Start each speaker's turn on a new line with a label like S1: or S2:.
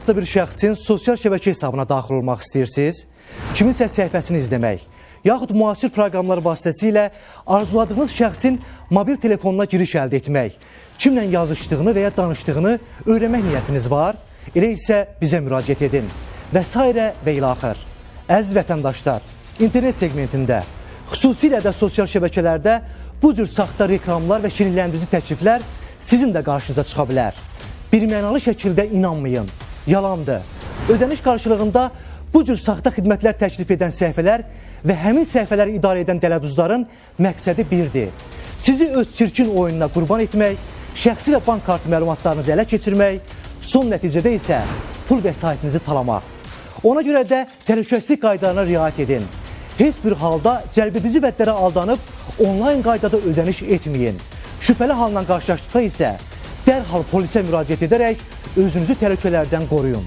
S1: Bir şəxsin sosial şəbəkə hesabına daxil olmaq istəyirsiniz, kiminsə səhifəsini izləmək, yaxud müasir proqramlar vasitəsilə arzuladığınız şəxsin mobil telefonuna giriş əldə etmək, kimlə yazışdığını və ya danışdığını öyrənmək niyyətiniz var, elə isə bizə müraciət edin. Və s. və ilaxır. Əziz vətəndaşlar, internet segmentində, xüsusilə də sosial şəbəkələrdə bu cür saxta reklamlar və şirinləndirici təkliflər sizin də qarşınıza çıxa bilər. Birmənalı şəkildə inanmayın. Yalandır. Ödəniş qarşılığında bu cür saxta xidmətlər təklif edən səhifələr və həmin səhifələri idarə edən dələduzların məqsədi birdir. Sizi öz çirkin oyununa qurban etmək, şəxsi və bank kartı məlumatlarınızı ələ keçirmək, son nəticədə isə pul vəsaitinizi talamaq. Ona görə də təhlükəsizlik qaydalarına riayət edin. Heç bir halda cəlbedici vədlərə aldanıb onlayn qaydada ödəniş etməyin. Şübhəli halla qarşılaşdıqda isə dərhal polisə müraciət edərək özünüzü təhlükələrdən qoruyun.